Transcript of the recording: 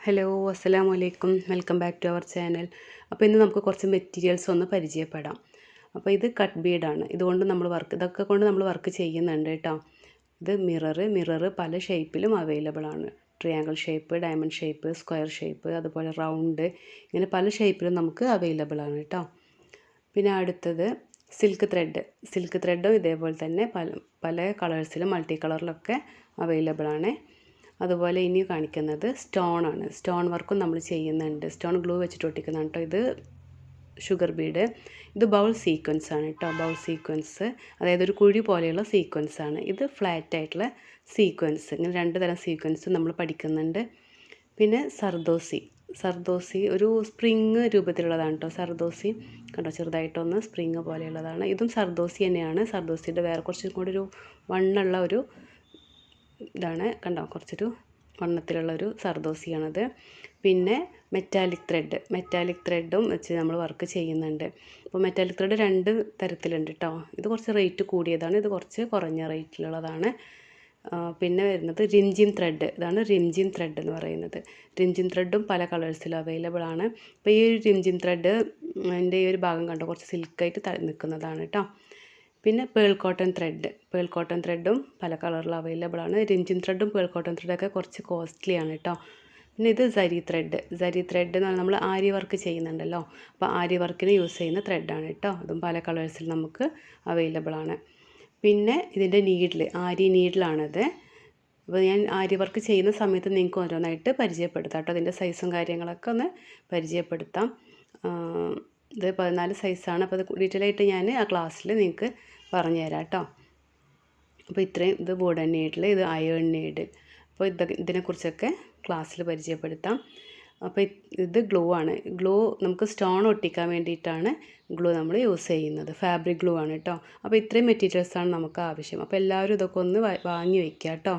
Hello അസ്സലാമു അലൈക്കും welcome back to our channel. അപ്പോൾ ഇന്ന് നമുക്ക് കുറച്ച് മെറ്റീരിയൽസ് ഒന്ന് പരിചയപ്പെടാം. അപ്പോൾ ഇത് കട്ട് ബീഡാണ്. ഇതൊക്കെ കൊണ്ട് നമ്മൾ വർക്ക് ചെയ്യുന്നുണ്ട് കേട്ടോ. ഇത് മിറർ പല ഷേപ്പിലും അവൈലബിൾ ആണ്. Triangle shape, diamond shape, square shape, അതുപോലെ റൗണ്ട്, ഇങ്ങനെ പല ഷേപ്പിലും നമുക്ക് അവൈലബിൾ ആണ് കേട്ടോ. പിന്നെ അടുത്തത് സിൽക്ക് ത്രെഡും ഇതേപോലെ തന്നെ പല കളേഴ്സിലും മൾട്ടി കളറിലൊക്കെ അവൈലബിൾ ആണ്. അതുപോലെ ഇനി കാണിക്കുന്നത് സ്റ്റോൺ ആണ്. സ്റ്റോൺ വർക്കും നമ്മൾ ചെയ്യുന്നുണ്ട്. സ്റ്റോൺ ഗ്ലൂ വെച്ചിട്ട് ഒട്ടിക്കുന്നതാണ് കേട്ടോ. ഇത് ഷുഗർ ബീഡ്. ഇത് ബൗൾ സീക്വൻസ് ആണ് കേട്ടോ. ബൗൾ സീക്വൻസ്, അതായത് ഒരു കുഴി പോലെയുള്ള സീക്വൻസ് ആണ്. ഇത് ഫ്ലാറ്റ് ആയിട്ടുള്ള സീക്വൻസ്. ഇങ്ങനെ രണ്ട് തരം സീക്വൻസ് നമ്മൾ പഠിക്കുന്നുണ്ട്. പിന്നെ സർദോസി ഒരു സ്പ്രിങ് രൂപത്തിലുള്ളതാണ് കേട്ടോ. സർദോസി കണ്ടോ, ചെറുതായിട്ടൊന്ന് സ്പ്രിങ് പോലെയുള്ളതാണ്. ഇതും സർദോസി തന്നെയാണ്. സർദോസിയുടെ വേറെ കുറച്ചും കൂടി ഒരു വണ്ണുള്ള ഒരു ഇതാണ് കണ്ടോ, കുറച്ചൊരു വണ്ണത്തിലുള്ളൊരു സർദോസിയാണത്. പിന്നെ മെറ്റാലിക് ത്രെഡും വെച്ച് നമ്മൾ വർക്ക് ചെയ്യുന്നുണ്ട്. അപ്പോൾ മെറ്റാലിക് ത്രെഡ് രണ്ട് തരത്തിലുണ്ട് കേട്ടോ. ഇത് കുറച്ച് റേറ്റ് കൂടിയതാണ്, ഇത് കുറച്ച് കുറഞ്ഞ റേറ്റിലുള്ളതാണ്. പിന്നെ വരുന്നത് റിംജിം ത്രെഡ്. ഇതാണ് റിംജിം ത്രെഡ് എന്ന് പറയുന്നത്. റിംജിം ത്രെഡും പല കളേഴ്സിലും അവൈലബിൾ ആണ്. അപ്പോൾ ഈ ഒരു റിംജിം ത്രെഡ് എൻ്റെ ഈ ഒരു ഭാഗം കണ്ടോ കുറച്ച് സിൽക്കായിട്ട് നിൽക്കുന്നതാണ് കേട്ടോ. പിന്നെ പേൾ കോട്ടൺ ത്രെഡും പല കളറിൽ അവൈലബിൾ ആണ്. റിംജിം ത്രെഡും പേൾ കോട്ടൺ ത്രെഡൊക്കെ കുറച്ച് കോസ്റ്റ്ലി ആണ് കേട്ടോ. പിന്നെ ഇത് സരി ത്രെഡ് എന്ന് പറഞ്ഞാൽ നമ്മൾ ആരി വർക്ക് ചെയ്യുന്നുണ്ടല്ലോ, അപ്പോൾ ആരി വർക്കിന് യൂസ് ചെയ്യുന്ന ത്രെഡാണ് കേട്ടോ. അതും പല കളേഴ്സിൽ നമുക്ക് അവൈലബിൾ ആണ്. പിന്നെ ഇതിൻ്റെ ആരി നീഡിലാണത്. അപ്പോൾ ഞാൻ ആരി വർക്ക് ചെയ്യുന്ന സമയത്ത് നിങ്ങൾക്ക് ഓരോന്നായിട്ട് പരിചയപ്പെടുത്താം കേട്ടോ. അതിൻ്റെ സൈസും കാര്യങ്ങളൊക്കെ ഒന്ന് പരിചയപ്പെടുത്താം. ഇത് 14 സൈസാണ്. അപ്പോൾ അത് ഡീറ്റെയിൽ ആയിട്ട് ഞാൻ ആ ക്ലാസ്സിൽ നിങ്ങൾക്ക് പറഞ്ഞു തരാം കേട്ടോ. അപ്പോൾ ഇത്രയും, ഇത് വുഡൻ നീഡിൽ, ഇത് അയേൺ നീഡിൽ. അപ്പോൾ ഇതിനെക്കുറിച്ചൊക്കെ ക്ലാസ്സിൽ പരിചയപ്പെടുത്താം. അപ്പോൾ ഇത് ഗ്ലൂ ആണ്. ഗ്ലൂ നമുക്ക് സ്റ്റോൺ ഒട്ടിക്കാൻ വേണ്ടിയിട്ടാണ് ഗ്ലൂ നമ്മൾ യൂസ് ചെയ്യുന്നത്. ഫാബ്രിക് ഗ്ലൂ ആണ് കേട്ടോ. അപ്പോൾ ഇത്രയും മെറ്റീരിയൽസാണ് നമുക്ക് ആവശ്യം. അപ്പോൾ എല്ലാവരും ഇതൊക്കെ ഒന്ന് വാങ്ങി വയ്ക്കുക കേട്ടോ.